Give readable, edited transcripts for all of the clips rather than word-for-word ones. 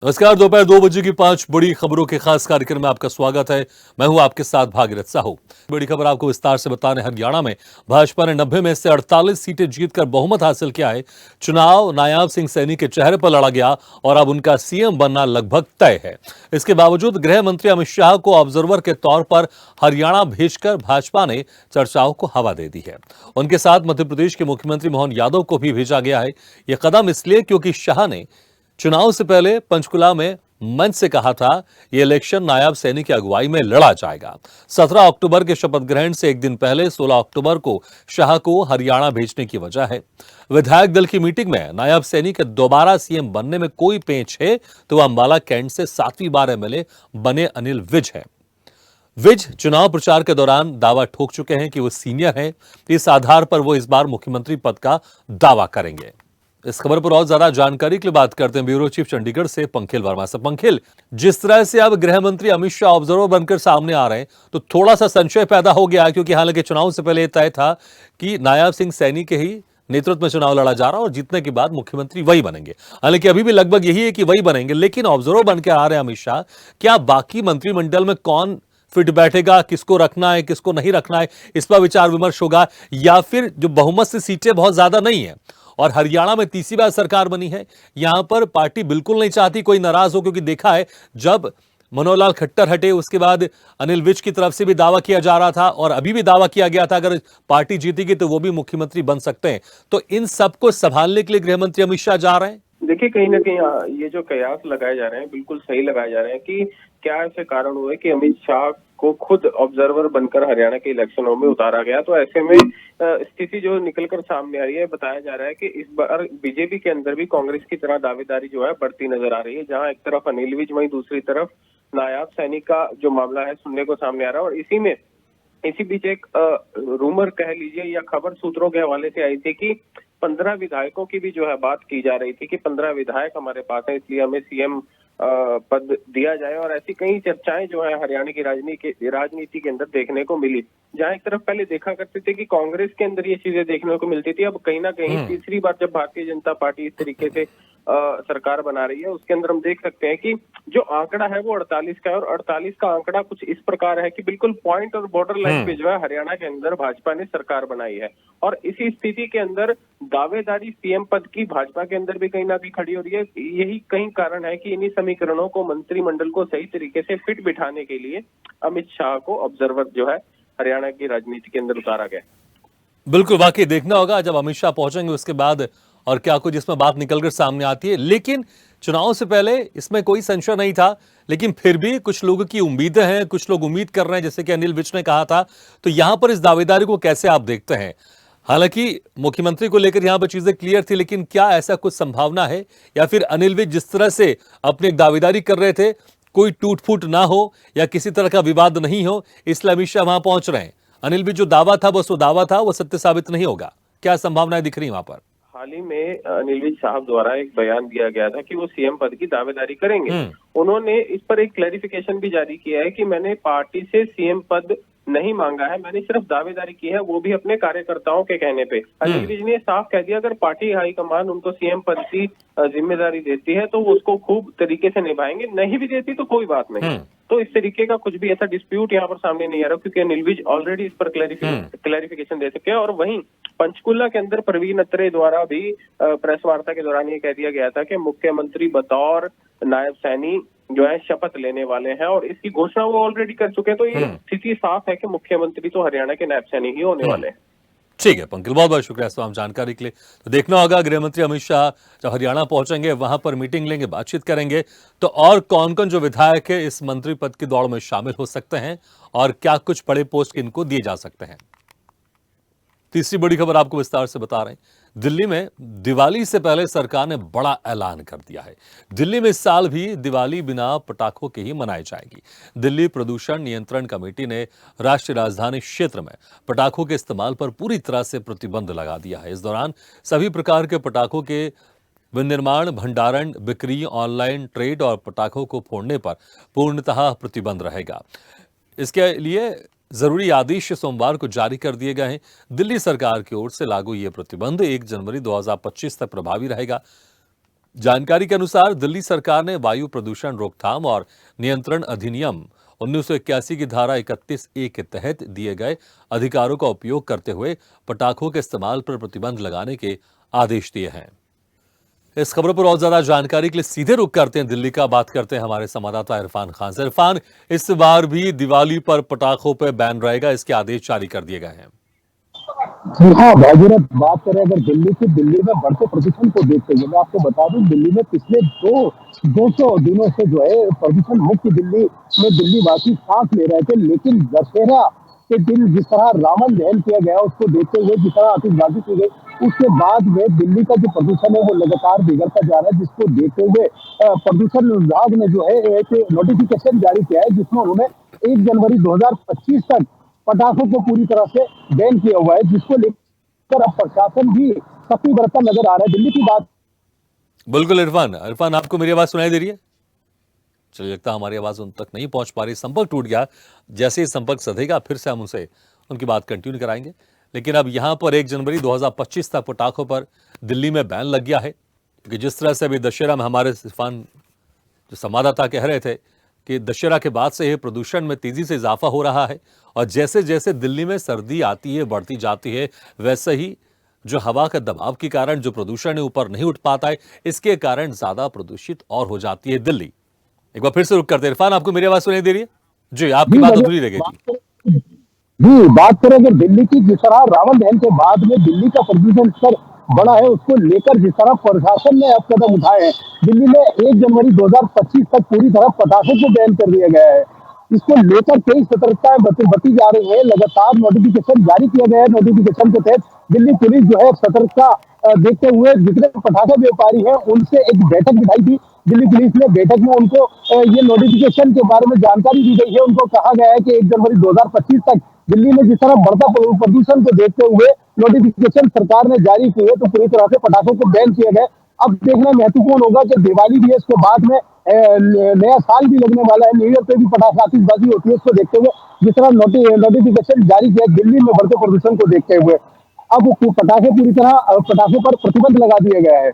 नमस्कार। दोपहर 2 बजे की 5 बड़ी खबरों के खास कार्यक्रम में आपका स्वागत है। मैं हूं आपके साथ भागीरथ साहू। बड़ी खबर आपको विस्तार से बताने हरियाणा में भाजपा ने 90 में से 48 सीटें जीतकर बहुमत हासिल किया है। चुनाव नायाब सिंह सैनी के चेहरे पर लड़ा गया और अब उनका सीएम बनना लगभग तय है। इसके बावजूद गृह मंत्री अमित शाह को ऑब्जर्वर के तौर पर हरियाणा भेजकर भाजपा ने चर्चाओं को हवा दे दी है। उनके साथ मध्य प्रदेश के मुख्यमंत्री मोहन यादव को भी भेजा गया है। यह कदम इसलिए क्योंकि शाह ने चुनाव से पहले पंचकुला में मंच से कहा था यह इलेक्शन नायब सैनी की अगुवाई में लड़ा जाएगा। 17 अक्टूबर के शपथ ग्रहण से एक दिन पहले 16 अक्टूबर को शाह को हरियाणा भेजने की वजह है। विधायक दल की मीटिंग में नायब सैनी के दोबारा सीएम बनने में कोई पेंच है तो वह अंबाला कैंट से 7वीं बार एमएलए बने अनिल विज है। विज चुनाव प्रचार के दौरान दावा ठोक चुके हैं कि वो सीनियर हैं। इस आधार पर वो इस बार मुख्यमंत्री पद का दावा करेंगे। इस खबर पर और ज्यादा जानकारी के लिए बात करते हैं ब्यूरो चीफ चंडीगढ़ से पंखिल वर्मा से। पंखिल, जिस तरह से अब गृह मंत्री अमित शाह ऑब्जर्वर बनकर सामने आ रहे हैं तो थोड़ा सा संशय पैदा हो गया, क्योंकि हालांकि चुनाव से पहले तय था कि नायब सिंह सैनी के ही नेतृत्व में चुनाव लड़ा जा रहा और जीतने के बाद मुख्यमंत्री वही बनेंगे। हालांकि अभी भी लगभग यही है कि वही बनेंगे, लेकिन ऑब्जर्वर बनकर आ रहे हैं अमित शाह। क्या बाकी मंत्रिमंडल में कौन फिट बैठेगा, किसको रखना है किसको नहीं रखना है, इस पर विचार विमर्श होगा, या फिर जो बहुमत से सीटें बहुत ज्यादा नहीं है और हरियाणा में तीसरी बार सरकार बनी है, यहां पर पार्टी बिल्कुल नहीं चाहती कोई नाराज हो, क्योंकि देखा है जब मनोहर लाल खट्टर हटे उसके बाद अनिल विज की तरफ से भी दावा किया जा रहा था और अभी भी दावा किया गया था अगर पार्टी जीतेगी तो वो भी मुख्यमंत्री बन सकते हैं। तो इन सबको संभालने के लिए गृह मंत्री अमित शाह जा रहे हैं। देखिए, कहीं ना कहीं ये जो कयास लगाए जा रहे हैं बिल्कुल सही लगाए जा रहे हैं कि क्या ऐसे कारण हुए कि अमित शाह को खुद ऑब्जर्वर बनकर हरियाणा के इलेक्शनों में उतारा गया। तो ऐसे में स्थिति जो निकलकर सामने आ रही है, बताया जा रहा है कि इस बार बीजेपी के अंदर भी कांग्रेस की तरह दावेदारी जो है बढ़ती नजर आ रही है, जहां एक तरफ अनिल विज वहीं दूसरी तरफ नायाब सैनी का जो मामला है सुनने को सामने आ रहा है। और इसी बीच एक रूमर कह लीजिए या खबर सूत्रों के हवाले से आई थी कि 15 विधायकों की भी जो है बात की जा रही थी कि 15 विधायक हमारे पास है, इसलिए हमें सीएम पद दिया जाए। और ऐसी कई चर्चाएं जो है हरियाणा की राजनीति के अंदर देखने को मिली, जहां एक तरफ पहले देखा करते थे कि कांग्रेस के अंदर ये चीजें देखने को मिलती थी। अब कहीं ना कहीं तीसरी बार जब भारतीय जनता पार्टी इस तरीके से सरकार बना रही है, उसके अंदर हम देख सकते हैं कि जो आंकड़ा है वो 48 का है। और 48 का आंकड़ा कुछ इस प्रकार है कि बिल्कुल पॉइंट और बॉर्डर लाइन पे जो है हरियाणा के अंदर भाजपा ने सरकार बनाई है। और इसी स्थिति के अंदर दावेदारी सीएम पद की भाजपा के अंदर भी कहीं ना कहीं खड़ी हो रही है। यही कहीं कारण है कि इन्हीं समीकरणों को मंत्रिमंडल को सही तरीके से फिट बिठाने के लिए अमित शाह को ऑब्जर्वर जो है हरियाणा की राजनीति के अंदर उतारा गया। बिल्कुल, वाकई देखना होगा जब अमित शाह पहुंचेंगे उसके बाद और क्या कुछ इसमें बात निकलकर सामने आती है। लेकिन चुनाव से पहले इसमें कोई संशय नहीं था, लेकिन फिर भी कुछ लोगों की उम्मीदें हैं, कुछ लोग उम्मीद कर रहे हैं, जैसे कि अनिल विज ने कहा था। तो यहां पर इस दावेदारी को कैसे आप देखते हैं? हालांकि मुख्यमंत्री को लेकर यहां पर चीजें क्लियर थी, लेकिन क्या ऐसा कुछ संभावना है या फिर अनिल विज जिस तरह से अपनी एक दावेदारी कर रहे थे, कोई टूट फूट ना हो या किसी तरह का विवाद नहीं हो, इसलिए अमित शाह वहां पहुंच रहे हैं? अनिल विज जो दावा था बस वो दावा था, वो सत्य साबित नहीं होगा। क्या संभावनाएं दिख रही वहां पर? हाल ही में अनिल विज साहब द्वारा एक बयान दिया गया था कि वो सीएम पद की दावेदारी करेंगे। उन्होंने इस पर एक क्लैरिफिकेशन भी जारी किया है कि मैंने पार्टी से सीएम पद नहीं मांगा है, मैंने सिर्फ दावेदारी की है, वो भी अपने कार्यकर्ताओं के कहने पे। अनिल विज ने साफ कह दिया अगर पार्टी हाईकमान उनको सीएम पद की जिम्मेदारी देती है तो वो उसको खूब तरीके से निभाएंगे, नहीं भी देती तो कोई बात नहीं। तो इस तरीके का कुछ भी ऐसा डिस्प्यूट यहाँ पर सामने नहीं आ रहा, क्योंकि अनिल विज ऑलरेडी इस पर क्लैरिफिकेशन दे चुके हैं। और वहीं पंचकुला के अंदर प्रवीण अत्रे द्वारा भी प्रेस वार्ता के दौरान ये कह दिया गया था कि मुख्यमंत्री बतौर नायब सैनी जो है शपथ लेने वाले हैं और इसकी घोषणा वो ऑलरेडी कर चुके हैं। तो ये स्थिति साफ है कि मुख्यमंत्री तो हरियाणा के नायब सैनी ही होने वाले हैं। ठीक है पंकज, बहुत बहुत शुक्रिया तमाम जानकारी के लिए। तो देखना होगा गृह मंत्री अमित शाह जब हरियाणा पहुंचेंगे, वहां पर मीटिंग लेंगे, बातचीत करेंगे, तो और कौन कौन जो विधायक है इस मंत्री पद की दौड़ में शामिल हो सकते हैं और क्या कुछ बड़े पोस्ट इनको दिए जा सकते हैं। तीसरी बड़ी खबर आपको विस्तार से बता रहे हैं। दिल्ली में दिवाली से पहले सरकार ने बड़ा ऐलान कर दिया है। दिल्ली में इस साल भी दिवाली बिना पटाखों के ही मनाई जाएगी। दिल्ली प्रदूषण नियंत्रण कमेटी ने राष्ट्रीय राजधानी क्षेत्र में पटाखों के इस्तेमाल पर पूरी तरह से प्रतिबंध लगा दिया है। इस दौरान सभी प्रकार के पटाखों के विनिर्माण, भंडारण, बिक्री, ऑनलाइन ट्रेड और पटाखों को फोड़ने पर पूर्णतः प्रतिबंध रहेगा। इसके लिए जरूरी आदेश सोमवार को जारी कर दिए गए हैं। दिल्ली सरकार की ओर से लागू यह प्रतिबंध 1 जनवरी 2025 तक प्रभावी रहेगा। जानकारी के अनुसार दिल्ली सरकार ने वायु प्रदूषण रोकथाम और नियंत्रण अधिनियम 1981 की धारा 31(a) के तहत दिए गए अधिकारों का उपयोग करते हुए पटाखों के इस्तेमाल पर प्रतिबंध लगाने के आदेश दिए हैं। इस खबर पर और ज्यादा जानकारी के लिए सीधे रुख करते हैं दिल्ली का, बात करते हैं हमारे संवाददाता इरफान खान से। इरफान, इस बार भी दिवाली पर पटाखों पर बैन रहेगा, इसके आदेश जारी कर दिए गए हैं। जी हाँ, भागीरथ, बात करें अगर दिल्ली में बढ़ते प्रदूषण को देखते हुए मैं आपको बता दूं, दिल्ली में पिछले 200 दिनों से जो है प्रदूषण मुक्त दिल्ली में दिल्ली वासी सांस ले रहे थे। लेकिन दशहरा के दिन जिस तरह रावण दहन किया गया उसको देखते हुए, जिस तरह आतिशबाजी की गई, उसके बाद में दिल्ली का जो प्रदूषण है वो लगातार बिगड़ता जा रहा है, जिसको देखते हुए प्रदूषण विभाग ने जो है एक नोटिफिकेशन जारी किया है, जिसमें उन्होंने 1 जनवरी 2025 तक पटाखों को पूरी तरह से बैन किया हुआ है, जिसको लेकर अब प्रशासन भी सख्ती बरतता नजर आ रहा है। दिल्ली की बात बिल्कुल इरफान, आपको मेरी आवाज सुनाई दे रही है? चलिए, लगता है हमारी आवाज उन तक नहीं पहुंच पा रही, संपर्क टूट गया। जैसे ही संपर्क सधेगा फिर से हम उनसे उनकी बात कंटिन्यू कराएंगे। लेकिन अब यहां पर 1 जनवरी 2025 तक पटाखों पर दिल्ली में बैन लग गया है, क्योंकि जिस तरह से अभी दशहरा में हमारे इरफान जो संवाददाता कह रहे थे कि दशहरा के बाद से प्रदूषण में तेजी से इजाफा हो रहा है, और जैसे जैसे दिल्ली में सर्दी आती है, बढ़ती जाती है, वैसे ही जो हवा का दबाव के कारण जो प्रदूषण है ऊपर नहीं उठ पाता है, इसके कारण ज्यादा प्रदूषित और हो जाती है दिल्ली। एक बार फिर से रुक करते हैं। इरफान, आपको मेरी आवाज सुनाई दे रही है? जी, आपकी जी बात वजह अधूरी रह गई थी। बात करें अगर दिल्ली की, जिस तरह रावण दहन के बाद में दिल्ली का प्रदूषण स्तर बढ़ा है, उसको लेकर जिस तरह प्रशासन ने अब कदम उठाए हैं, दिल्ली में 1 जनवरी 2025 तक पूरी तरह पटाखों को बैन कर दिया गया है। इसको लेकर कई सतर्कताएं बरती जा रही है, लगातार नोटिफिकेशन जारी किया गया है। नोटिफिकेशन के तहत दिल्ली पुलिस जो है सतर्कता देखते हुए जितने पटाखा व्यापारी हैं उनसे एक बैठक बिठाई थी। दिल्ली पुलिस ने बैठक में उनको ये नोटिफिकेशन के बारे में जानकारी दी गई है। उनको कहा गया है कि 1 जनवरी 2025 तक दिल्ली में जिस तरह बढ़ता प्रदूषण को देखते हुए नोटिफिकेशन सरकार ने जारी की है, तो पूरी तरह से पटाखों को बैन किया गया। अब देखना महत्वपूर्ण होगा कि दिवाली भी है, इसके बाद में नया साल भी लगने वाला है, न्यू ईयर पे भी पटाखा आतिशबाजी होती है। इसको देखते हुए जिस तरह नोटिफिकेशन जारी किया दिल्ली में बढ़ते प्रदूषण को देखते हुए, अब पटाखों पर प्रतिबंध लगा दिया गया है।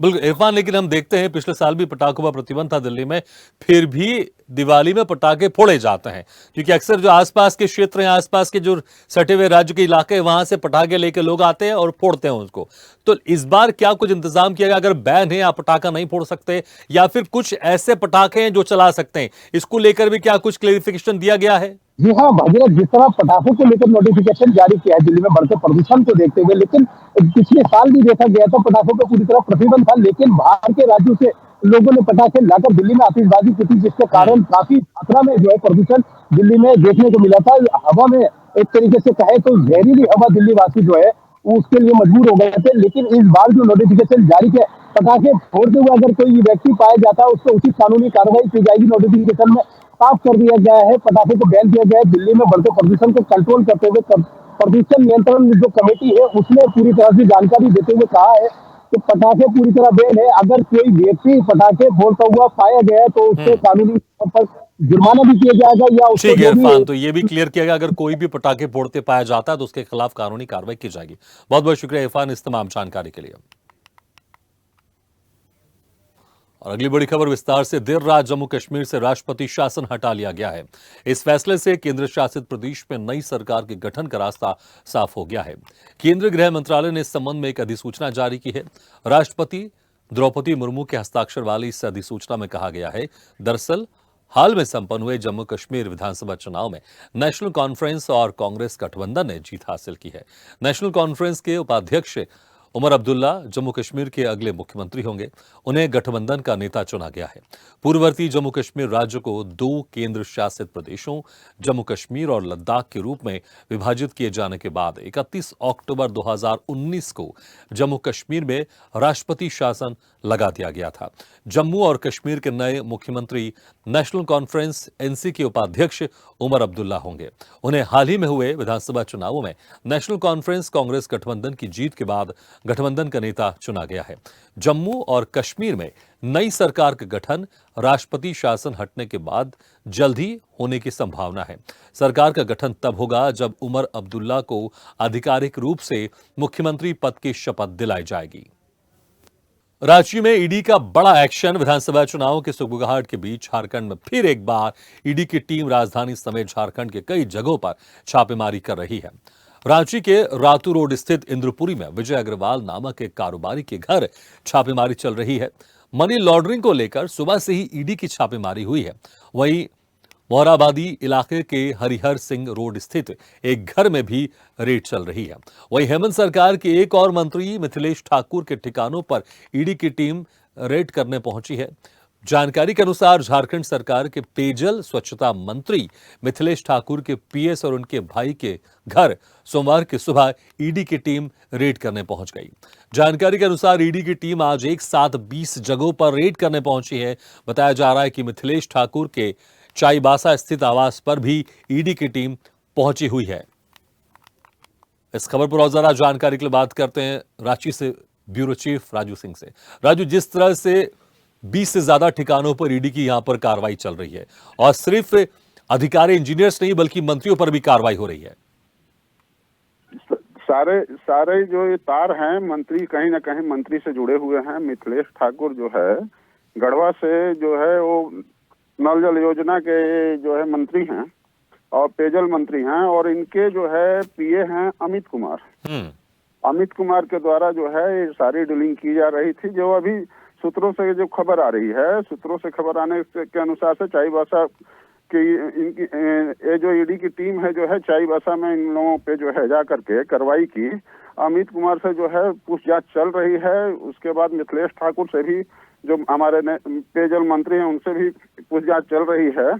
बिल्कुल इरफान, लेकिन हम देखते हैं पिछले साल भी पटाखों पर प्रतिबंध था दिल्ली में, फिर भी दिवाली में पटाखे फोड़े जाते हैं, क्योंकि अक्सर जो आसपास के क्षेत्र हैं, आसपास के जो सटे हुए राज्य के इलाके हैं, वहां से पटाखे लेके लोग आते हैं और फोड़ते हैं उसको। तो इस बार क्या कुछ इंतजाम किया गया? अगर बैन है, आप पटाखा नहीं फोड़ सकते, या फिर कुछ ऐसे पटाखे हैं जो चला सकते हैं, इसको लेकर भी क्या कुछ क्लेरिफिकेशन दिया गया है? जी हाँ, भागीरथ, जिस तरह पटाखों को लेकर नोटिफिकेशन जारी किया है दिल्ली में बढ़ते प्रदूषण को देखते हुए, लेकिन पिछले साल भी देखा गया था पटाखों पर पूरी तरह प्रतिबंध था, लेकिन बाहर के राज्यों से लोगों ने पटाखे लाकर दिल्ली में आतिशबाजी की थी, जिसके कारण काफी मात्रा में जो है प्रदूषण दिल्ली में देखने को मिला था। हवा में एक तरीके से कहे तो जहरीली हवा दिल्ली वासी जो है उसके लिए मजबूर हो गए थे। लेकिन इस बार जो नोटिफिकेशन जारी किया, पटाखे फोड़ते हुए अगर कोई व्यक्ति पाया जाता है उसको उचित कानूनी कार्रवाई की जाएगी। नोटिफिकेशन में साफ कर दिया गया है, पटाखे को बैन किया गया है। दिल्ली में बढ़ते प्रदूषण को कंट्रोल करते हुए प्रदूषण नियंत्रण जो कमेटी है उसने पूरी तरह से जानकारी देते हुए कहा है कि पटाखे पूरी तरह बैन है। अगर कोई व्यक्ति पटाखे फोड़ता हुआ पाया गया तो उसको कानूनी तौर पर जुर्माना भी किया जाएगा, या उसको ठीक है जो भी इरफान, तो ये भी क्लियर किया गया, अगर कोई भी पटाखे फोड़ते पाया जाता है तो उसके खिलाफ कानूनी कार्रवाई की जाएगी। बहुत बहुत शुक्रिया इरफान इस तमाम जानकारी के लिए। और अगली बड़ी खबर विस्तार से, देर रात जम्मू कश्मीर से राष्ट्रपति शासन हटा लिया गया है। इस फैसले से केंद्र शासित प्रदेश में नई सरकार के गठन का रास्ता साफ हो गया है। केंद्रीय गृह मंत्रालय ने इस संबंध में एक अधिसूचना जारी की है। राष्ट्रपति द्रौपदी मुर्मू के हस्ताक्षर वाली इस अधिसूचना में कहा गया है, दरअसल हाल में संपन्न हुए जम्मू कश्मीर विधानसभा चुनाव में नेशनल कॉन्फ्रेंस और कांग्रेस गठबंधन ने जीत हासिल की है। नेशनल कॉन्फ्रेंस के उपाध्यक्ष उमर अब्दुल्ला जम्मू कश्मीर के अगले मुख्यमंत्री होंगे। उन्हें गठबंधन का नेता चुना गया है। पूर्ववर्ती जम्मू कश्मीर राज्य को 2 केंद्र शासित प्रदेशों जम्मू कश्मीर और लद्दाख के रूप में विभाजित किए जाने के बाद 31 अक्टूबर 2019 को जम्मू कश्मीर में राष्ट्रपति शासन लगा दिया गया था। जम्मू और कश्मीर के नए मुख्यमंत्री नेशनल कॉन्फ्रेंस एनसी के उपाध्यक्ष उमर अब्दुल्ला होंगे। उन्हें हाल ही में हुए विधानसभा चुनावों में नेशनल कॉन्फ्रेंस कांग्रेस गठबंधन की जीत के बाद गठबंधन का नेता चुना गया है। जम्मू और कश्मीर में नई सरकार का गठन राष्ट्रपति शासन हटने के बाद जल्द ही होने की संभावना है। सरकार का गठन तब होगा जब उमर अब्दुल्ला को आधिकारिक रूप से मुख्यमंत्री पद की शपथ दिलाई जाएगी। रांची में ईडी का बड़ा एक्शन। विधानसभा चुनाव के सुगबुगाहट के बीच झारखंड में फिर एक बार ईडी की टीम राजधानी समेत झारखंड के कई जगहों पर छापेमारी कर रही है। रांची के रातू रोड स्थित इंद्रपुरी में विजय अग्रवाल नामक एक कारोबारी के घर छापेमारी चल रही है। मनी लॉन्ड्रिंग को लेकर सुबह से ही ईडी की छापेमारी हुई है। वहीं मोराबादी इलाके के हरिहर सिंह रोड स्थित एक घर में भी रेड चल रही है। वहीं हेमंत सरकार के एक और मंत्री मिथिलेश ठाकुर के ठिकानों पर ईडी की टीम रेड करने पहुंची है। जानकारी के अनुसार झारखंड सरकार के पेयजल स्वच्छता मंत्री मिथिलेश ठाकुर के पीएस और उनके भाई के घर सोमवार की सुबह ईडी की टीम रेड करने पहुंच गई। जानकारी के अनुसार ईडी की टीम आज एक साथ 20 जगहों पर रेड करने पहुंची है। बताया जा रहा है कि मिथिलेश ठाकुर के चाईबासा स्थित आवास पर भी ईडी की टीम पहुंची हुई है। इस खबर पर और ज्यादा जानकारी के लिए बात करते हैं रांची से ब्यूरो चीफ राजू सिंह से। राजू, जिस तरह से 20 से ज्यादा ठिकानों पर ईडी की यहां पर कार्रवाई चल रही है और सिर्फ अधिकारी इंजीनियर्स नहीं बल्कि मंत्रियों पर भी कार्रवाई हो रही है। सारे सारे जो ये तार हैं मंत्री कहीं ना कहीं मंत्री से जुड़े हुए हैं। मिथिलेश ठाकुर जो है गढ़वा से जो है वो नल जल योजना के जो है मंत्री हैं और पेयजल मंत्री हैं और इनके जो है पीए हैं अमित कुमार। अमित कुमार के द्वारा जो है ये सारी डीलिंग की जा रही थी। जो अभी सूत्रों से जो खबर आ रही है, सूत्रों से खबर आने के अनुसार से चाईबासा की इनकी ये जो ईडी की टीम है जो है चाईबासा में इन लोगों पे जो है जा करके कार्रवाई की। अमित कुमार से जो है पूछताछ चल रही है। उसके बाद मिथिलेश ठाकुर से भी जो हमारे पेयजल मंत्री हैं उनसे भी पूछताछ चल रही है।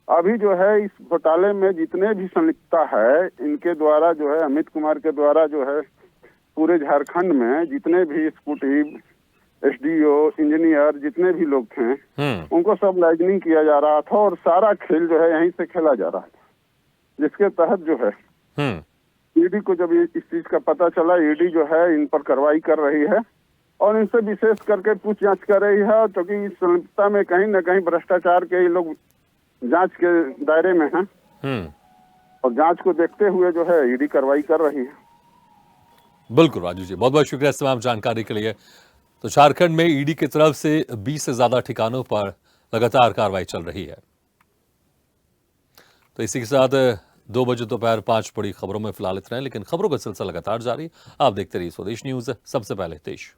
अभी जो है इस घोटाले में जितने भी संलिप्तता है इनके द्वारा जो है अमित कुमार के द्वारा जो है पूरे झारखंड में जितने भी एग्जीक्यूटिव एसडीओ इंजीनियर जितने भी लोग थे उनको सब लाइजनिंग किया जा रहा था और सारा खेल जो है यहीं से खेला जा रहा था, जिसके तहत जो है ईडी को जब इस चीज का पता चला ईडी जो है इन पर कार्रवाई कर रही है और इनसे विशेष करके पूछताछ कर रही है, क्योंकि इस संलिप्तता में कहीं न कहीं भ्रष्टाचार के ये लोग जांच के दायरे में हैं और जांच को देखते हुए जो है ईडी कार्रवाई कर रही है। बिल्कुल राजू जी, बहुत बहुत शुक्रिया इस तमाम जानकारी के लिए। तो झारखंड में ईडी की तरफ से 20 से ज्यादा ठिकानों पर लगातार कार्रवाई चल रही है। तो इसी के साथ 2 बजे दोपहर 5 बड़ी खबरों में फिलहाल इतना है, लेकिन खबरों का सिलसिला लगातार जारी। आप देखते रहिए स्वदेश न्यूज, सबसे पहले देश।